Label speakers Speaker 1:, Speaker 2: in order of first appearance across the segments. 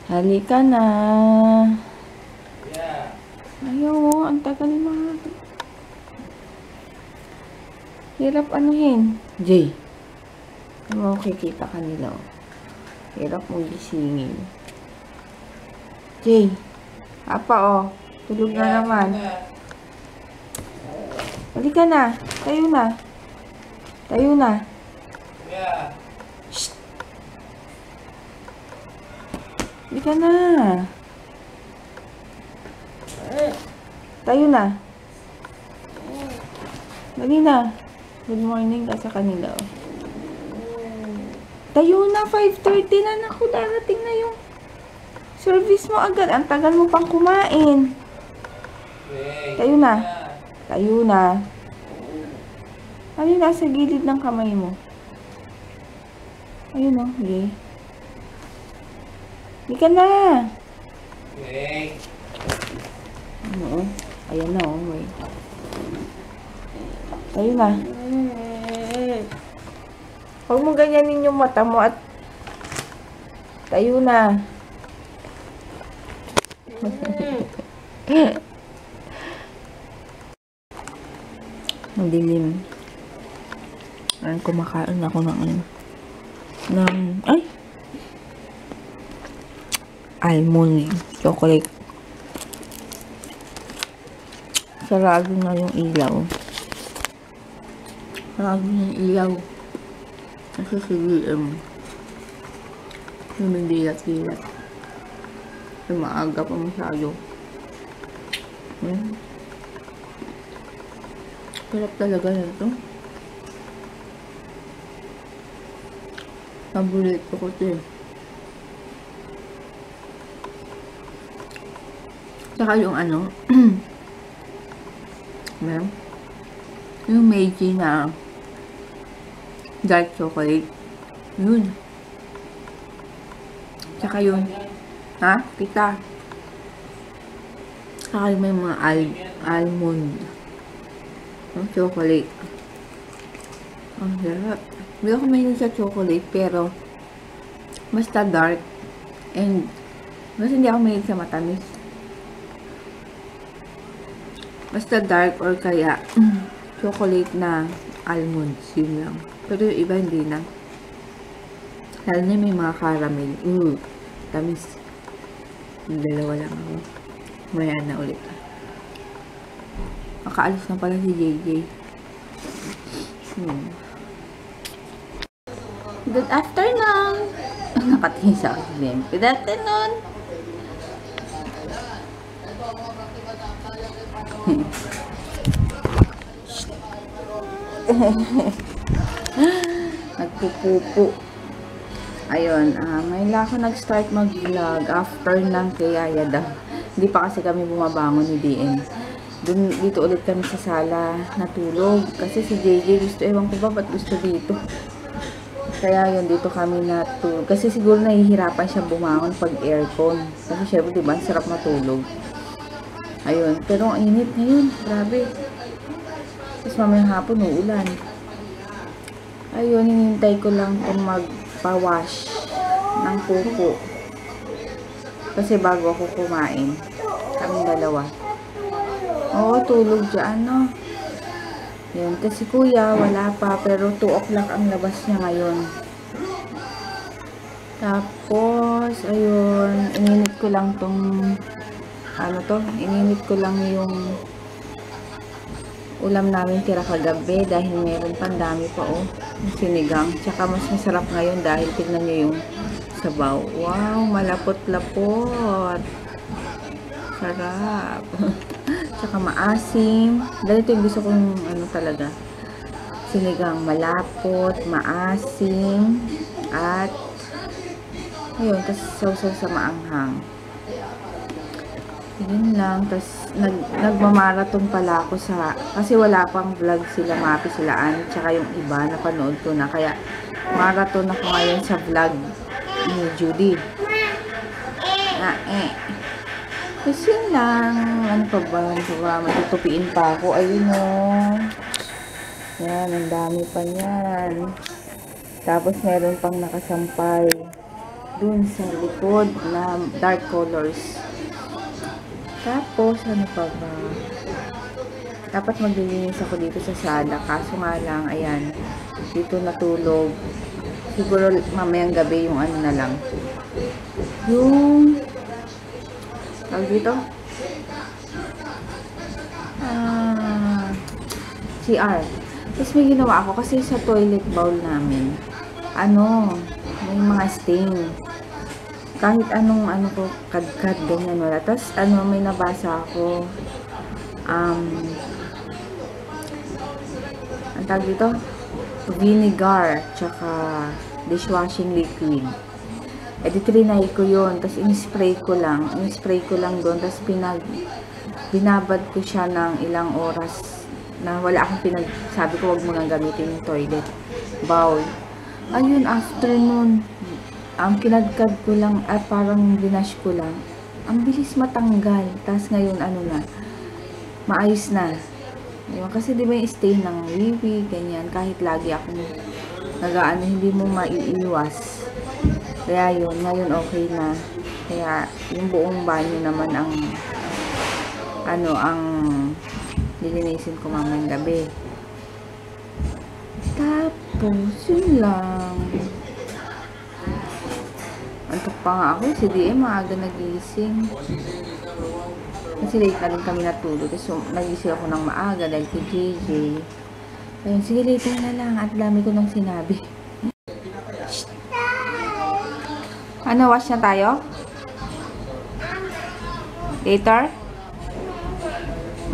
Speaker 1: Halika na. Ayaw, ang tagal mo. Hirap anuhin. Jay. Ano mo kikita kanila? Hirap mong gisingin. Jay. Apa tulog na naman. Halika na. Tayo na. Tayo na. Shh. Halika na. Tayo na. Dali na. Good morning ka sa kanila. Tayo na. 5:30 na. Naku, darating na yung service mo agad. Ang tagal mo pang kumain. Tayo na. Tayo na. Ano yung nasa gilid ng kamay mo? Ayun o. Okay. Hindi ka na. Ano o? Ayan na o. Wait. Tayo na. Huwag mo ganyanin yung mata mo at tayo na. Madilim. Ay, kumakain ako ng ay! Almond chocolate. Sarado na yung ilaw. Sarado na yung ilaw. Kasi si BM humindilat-dilat. Maaga pa masyado. Sarap talaga na ito. Paborito ko ito eh. Saka yung yung Meiji na dark chocolate. Yun. Saka yun. Ha? Kita. Saka may mga almond. Chocolate. Ang sarap. Hindi ako mahilig sa chocolate, pero basta dark. And basta hindi ako mahilig sa matamis. Basta dark or kaya chocolate na almonds. Yun lang. Pero yung iba hindi na. Lalo na may mga caramel. Tamis. Yung dalawa lang ako. Maya na ulit. Makaalis na pala si JJ. Good afternoon! Nakatingin sa akin. Good afternoon! Nagpupupo. Ayun, ngayon lang ako nag-start mag-vlog after ng kayaya daw. Hindi pa kasi kami bumabangon ni DM. Dito ulit kami sa sala natulog. Kasi si JJ gusto, ewan ko ba ba't gusto dito. Kaya yun, dito kami natulog. Kasi siguro nahihirapan siya bumangon pag aircon. Kasi syempre, diba, sarap matulog. Ayun, pero ang init ngayon. Grabe. Tapos mamayang hapon, uulan. Ayun, hinintay ko lang kung magpa-wash ng pupo. Kasi bago ako kumain. Kaming dalawa. Oo, tulog dyan, no? Yun, kasi kuya, wala pa. Pero 2 o'clock ang labas niya ngayon. Tapos, ayun, ininit ko lang tong, ininit ko lang yung ulam namin tira kagabi dahil meron pang dami pa, yung sinigang. Tsaka mas masarap ngayon dahil tignan nyo yung sabaw. Wow, malapot-lapot. Sarap. Tsaka maasim. Ganito yung gusto kong talaga. Sinigang malapot, maasim, at ayun, tas sausaw sa maanghang. Yun lang. Tas nagmamarathon pala ako kasi wala pang vlog sila Mapi, sila Ann, tsaka yung iba napanood ko na. Kaya marathon ako ngayon sa vlog ni Judy. Kasi lang, ano pa ba, matutupiin pa ako. Ayun yan, ang dami pa yan. Tapos meron pang nakasampay dun sa likod na dark colors. Tapos, ano pa ba? Dapat maglilinis ako dito sa sala. Kaso nga lang, ayan, dito natulog. Siguro mamayang gabi yung ano na lang. Yung, tawag dito? CR. Tapos may ginawa ako kasi sa toilet bowl namin, may mga stain. Kahit anong ko, kadkad, ganyan, wala. Tapos may nabasa ako, ang tawag dito, vinegar, tsaka dishwashing liquid. E di trinay ko yun, tapos in-spray ko lang doon, tapos binabad ko siya ng ilang oras na wala akong sabi ko wag mo nang gamitin yung toilet bowl. Ayun, after nun, kinadkad ko lang at parang binash ko lang. Ang bilis matanggal. Tapos ngayon, maayos na. Diba? Kasi di ba yung stain ng wiwi, ganyan, kahit lagi akong hindi mo maiiwas. Kaya yun, ngayon okay na. Kaya yung buong banyo naman ang lilinisin ko mamayang gabi. Tapos, yun lang. Antok pa nga ako. Si DM, maaga nagising. Kasi late na rin kami natulog. So, nagising ako ng maaga dahil kay JJ. Ayun, sige, later na lang. At dami ko nang sinabi. Ano, wash na tayo? Later?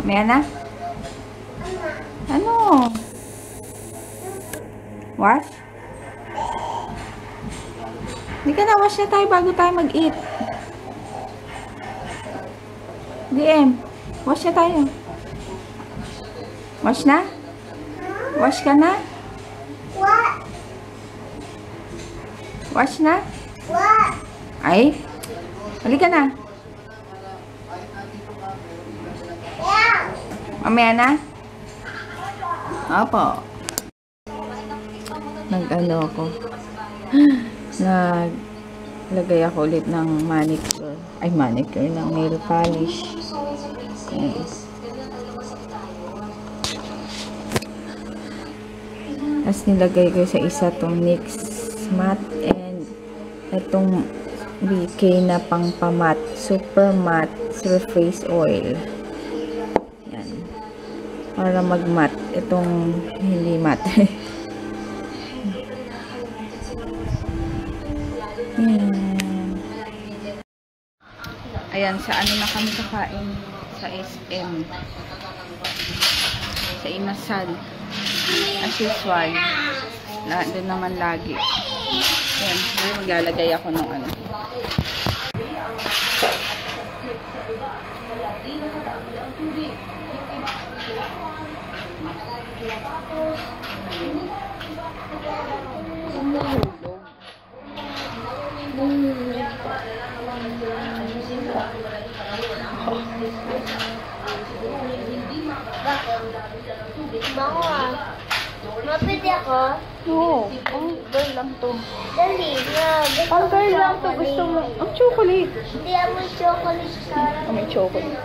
Speaker 1: Mamaya na? Ano? Wash? Hindi ka na, wash na tayo bago tayo mag-eat. DM, wash na tayo. Wash na? Wash ka na?
Speaker 2: What?
Speaker 1: Wash na?
Speaker 2: What?
Speaker 1: Ay? Halika na.
Speaker 2: Yeah.
Speaker 1: Mamaya na? Opo. Ako. Naglagay ako ulit ng manicure. Ng nail polish. Ayan. Tapos nilagay ko sa isa tong NYX matte and itong BK na pang pamat, super matte surface oil. Yan. Para mag-matte. Itong hindi matte. Ayan, sa na kami kakain? Sa SM. Sa Inasal. As usual. Doon naman lagi. Ayan, maglalagay ako ng
Speaker 2: Bango ah. Mapili ako?
Speaker 1: Oo. Girl lang to.
Speaker 2: Dali na.
Speaker 1: Pang girl lang to. Gusto mo. Ang chocolate.
Speaker 2: Hindi mo chocolate sa
Speaker 1: May chocolate.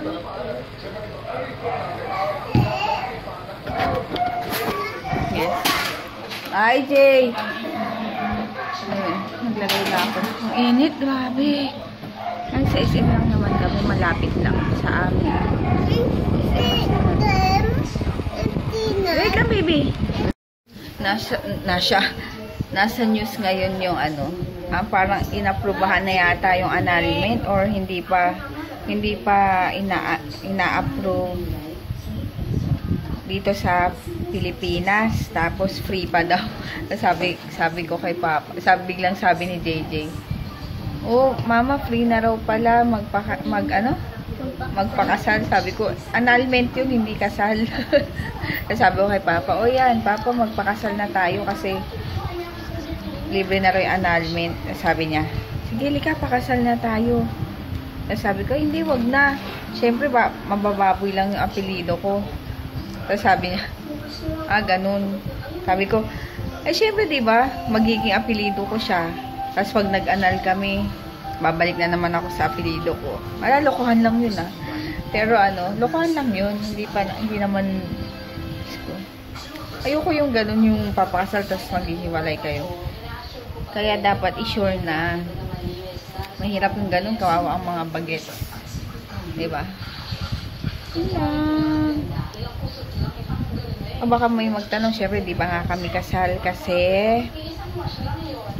Speaker 1: Yes. Hi, Jay. Ayun. Naglagay na ako. Ang init. Grabe. Ay, sa SM lang naman kami. Malapit lang sa amin. Wait lang, baby. Nasa news ngayon yung parang inaprubahan na yata yung annulment or hindi pa ina-approve dito sa Pilipinas. Tapos free pa daw. Sabi ko kay Papa, biglang sabi ni JJ, oh, mama, free na raw pala magpakasal. Sabi ko, annulment yun, hindi kasal. Sabi ko kay Papa, oh yan, Papa, magpakasal na tayo kasi libre na raw yung annulment. Sabi niya, sige, lika, pakasal na tayo. Sabi ko, hindi, wag na. Siyempre, mabababoy lang yung apelido ko. Sabi niya, ganun. Sabi ko, siyempre, diba, magiging apelido ko siya. Tapos pag nag-anal kami, babalik na naman ako sa apelido ko. Lokohan lang yun ah. Pero ano, lokohan lang yun. Hindi naman, ayoko yung ganun, yung papakasal tapos maghihiwalay kayo. Kaya dapat i-sure na. Mahirap yung ganun, kawawa ang mga bagets. Diba? Yan. O baka may magtanong, syempre di ba nga kami kasal kasi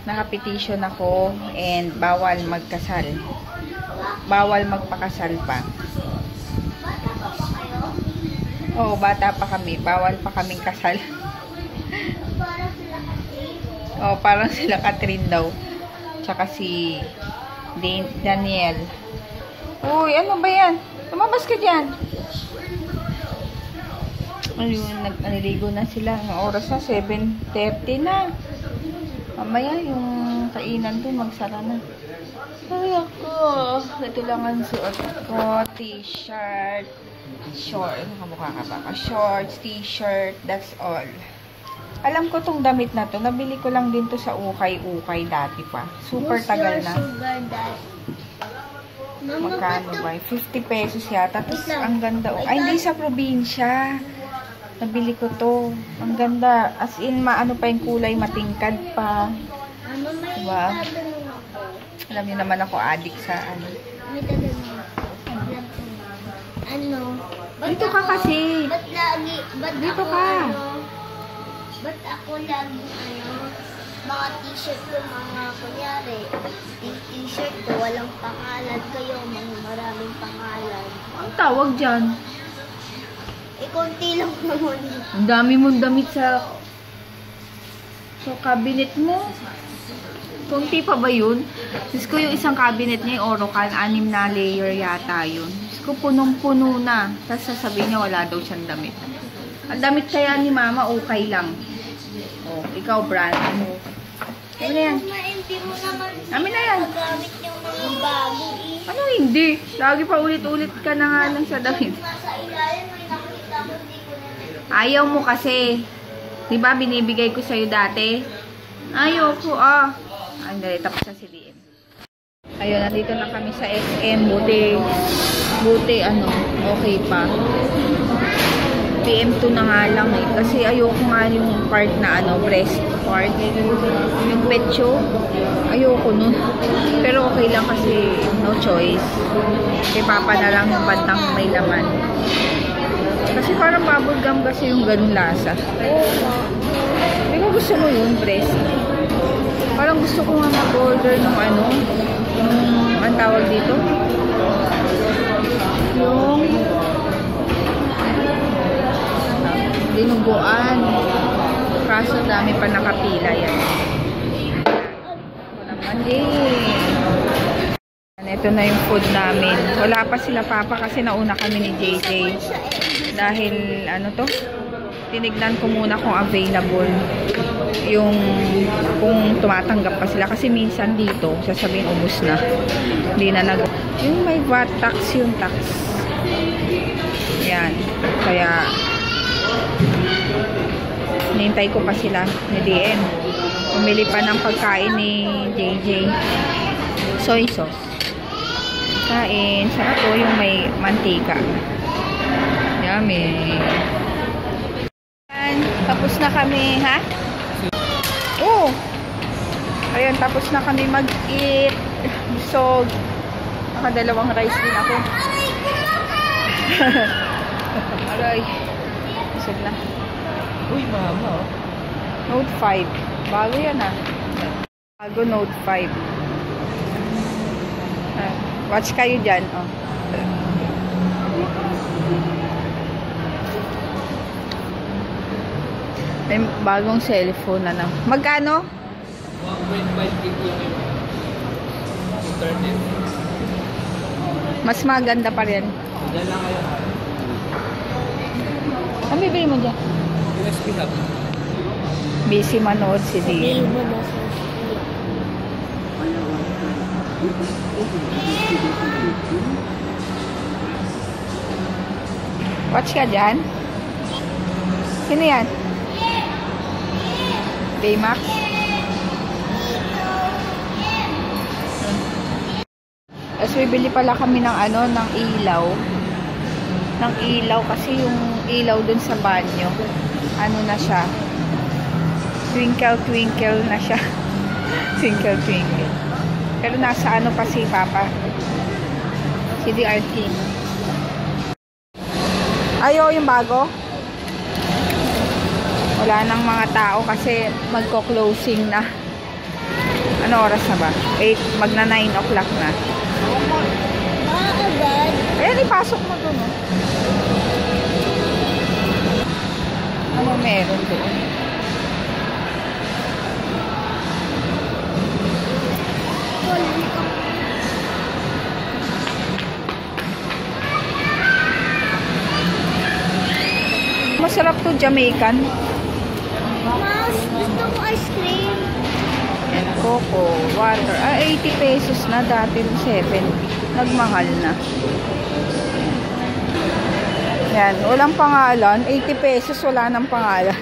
Speaker 1: nakapetition ako and bawal magkasal. Bawal magpakasal pa. Oo, bata pa kami. Bawal pa kaming kasal. Oo, parang sila Catherine daw. Tsaka si Daniel. Uy, ano ba yan? Lumabas ka dyan. Ayun, naliligo na sila. Ang oras na, 7:30 na. Mamaya yung kainan doon, magsara na. Ay, ako. Ito lang ang suot ko. T-shirt. Short. Nakamukha ka ba? Shorts, t-shirt. That's all. Alam ko tong damit na to. Nabili ko lang din to sa ukay-ukay dati pa. Super tagal na. Magkano ba? 50 pesos yata. Tapos ang ganda. Ay, hindi sa probinsya. Nabili ko to. Ang ganda. As in, maano pa yung kulay, matingkad pa. Diba? Alam niyo naman ako addict sa ano. Dito ka kasi.
Speaker 2: Ba't lagi?
Speaker 1: Dito ka.
Speaker 2: Ba't ako lagi mga t-shirt ko, mga kunyari, t-shirt ko, walang pangalan kayo, mga maraming pangalan.
Speaker 1: Ang tawag dyan?
Speaker 2: Konti lang naman.
Speaker 1: Ang dami mong damit sa cabinet mo. Konti pa ba yun? Diyos ko yung isang cabinet niya, yung Orocan, 6 na layer yata yun. Diyos ko punong-puno na. Tapos sasabihin niya wala daw siyang damit. Ang damit kaya ni Mama, okay lang. Oh, ikaw, brand mo. Ano na yan?
Speaker 2: Hindi mo naman
Speaker 1: Amin na yan.
Speaker 2: magamit yung mga bago eh.
Speaker 1: Ano hindi? Lagi pa ulit-ulit ka na nga lang sa damit.
Speaker 2: Nasa ilalim, may nakita ko, hindi ko na.
Speaker 1: Ayaw mo kasi. Diba binibigay ko sa'yo dati? Ayaw ko, ah. Ay, dali, tapos na si DM. Ayun, nandito na kami sa SM. Buti, ano, okay pa. PM2 na nga lang eh. Kasi ayoko nga yung part na, ano, breast part. Yung pecho. Ayoko nun. Pero okay lang kasi no choice. Kay Papa na lang yung bandang may laman. Kasi parang bubblegum kasi yung ganun lasa. Hindi ko gusto mo yun, breast. Parang gusto ko nga mag-order ng ano, yung, ang tawag dito? Yung dinuguan. Kaso dami pa nakapila yan. Ito naman din. Ito na yung food namin. Wala pa sila Papa kasi nauna kami ni JJ. Dahil, ano to? Tinignan ko muna kung available. Yung, kung tumatanggap pa sila. Kasi minsan dito, sasabihin ubos na. Hindi na nag... Yung may VAT tax, yung tax. Yan. Kaya, nintay ko pa sila ni DN. Pumili pa ng pagkain ni JJ. Soy sauce. Kain. Sarap po yung may mantika. Yummy. Tapos na kami, ha? Oo. Ayan, tapos na kami mag-eat. So, nakadalawang rice din ako. Aray. Busog na.
Speaker 3: Uy, Mama.
Speaker 1: Note 5. Bago yan, ah. Bago Note 5. Watch kayo dyan, oh. May bagong cellphone na lang. Magkano?
Speaker 3: 1.5 gig yung internet.
Speaker 1: Mas maganda pa rin.
Speaker 3: Diyan lang kayo.
Speaker 1: Ano bibili mo dyan?
Speaker 3: USB hub.
Speaker 1: Busy manood si Dean. Watch ka dyan? Sino yan? Baymax? Tapos bibili pala kami ng ano, ng ilaw. Ng ilaw kasi yung ilaw dun sa banyo. Ano na siya? Twinkle, twinkle na siya. Twinkle, twinkle. Pero nasa ano pa si Papa? Si DR King. Ayo, yung bago? Wala nang mga tao kasi magko-closing na. Ano oras na ba? 8, magna 9 o'clock na.
Speaker 2: agad.
Speaker 1: Ayan, ipasok mo doon, oh. Ano meron doon? Masarap to, Jamaican.
Speaker 2: Mas, gusto ko ice cream.
Speaker 1: And coco, water. 80 pesos na. Dati 70. Nagmahal na. Yan, walang pangalan. 80 pesos, wala nang pangalan.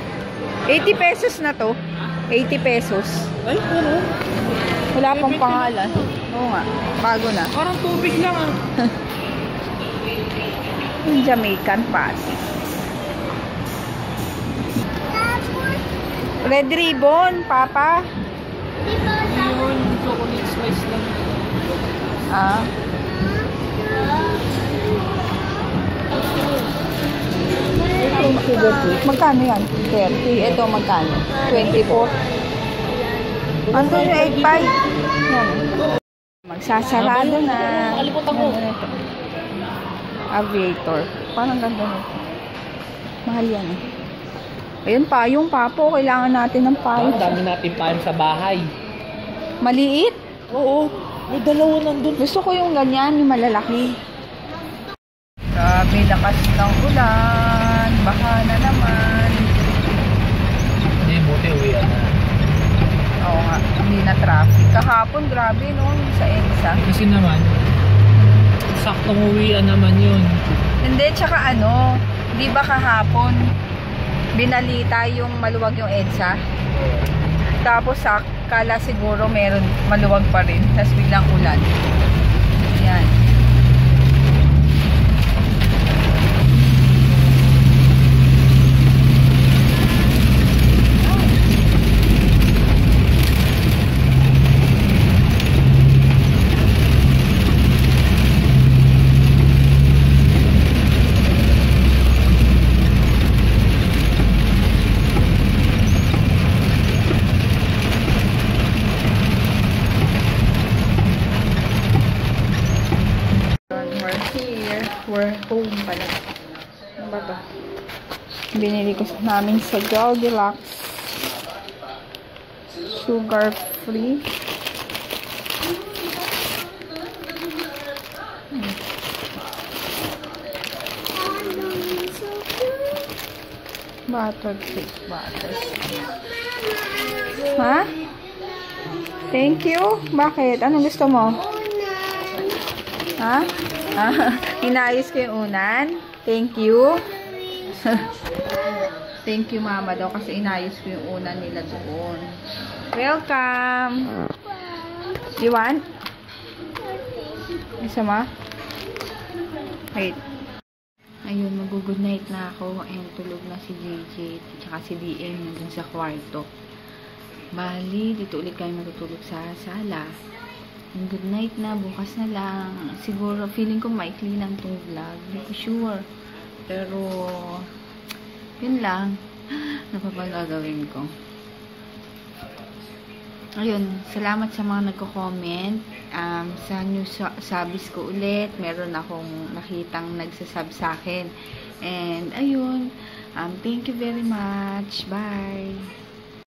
Speaker 1: 80 pesos na to. 80 pesos.
Speaker 3: Ay, puro.
Speaker 1: Wala pang pangalan. Oo nga, bago na.
Speaker 3: Parang tubig lang ah.
Speaker 1: Yung Jamaican pass. Red ribbon, Papa.
Speaker 3: Yun, chocolate slice lang.
Speaker 1: Ah. Magkano yan? 30. Ito magkano? 24. Andun yung 8.5. Yan. Magsasarado na.
Speaker 3: Nakalimutan ko.
Speaker 1: Ganda nito. Aviator. Parang ganda nito. Mahal yan eh. Ayun, payong, Papo. Kailangan natin ng payong.
Speaker 3: Ang dami natin payong sa bahay.
Speaker 1: Maliit?
Speaker 3: Oo. May dalawa nandun.
Speaker 1: Gusto ko yung ganyan, yung malalaki. Grabe, lakas ng ulan. Baka na naman.
Speaker 3: Hindi, buti uwian na.
Speaker 1: Oo nga, hindi na traffic. Kahapon, grabe no, sa EDSA.
Speaker 3: Kasi naman, saktong uwian naman yun.
Speaker 1: Hindi, tsaka ano, di ba kahapon, binalita yung maluwag yung EDSA? Tapos, kala siguro meron maluwag pa rin. Tapos biglang ulan. Yan. We're home pala. Ano ba to? Binili ko namin sa Goldilocks. Sugar free. Butter cake. Butter. Ha? Thank you. Bakit? Anong gusto mo? Ha? Inayos ko yung unan. Thank you. Thank you, Mama daw. Kasi inayos ko yung unan nila doon. Welcome. You want? Isa ma? Wait. Ayun, mag-good night na ako. And tulog na si JJ. Tsaka si DM nandun sa kwarto. Bali, dito ulit kayo matutulog sa sala. Good night na, bukas na lang. Siguro, feeling ko maikli lang itong vlog. Hindi ko sure. Pero, yun lang. Napapagagawin ko. Ayun, salamat sa mga nagko-comment. Sa new subs ko ulit. Meron akong nakitang nagsasub sa akin. And, ayun. Thank you very much. Bye!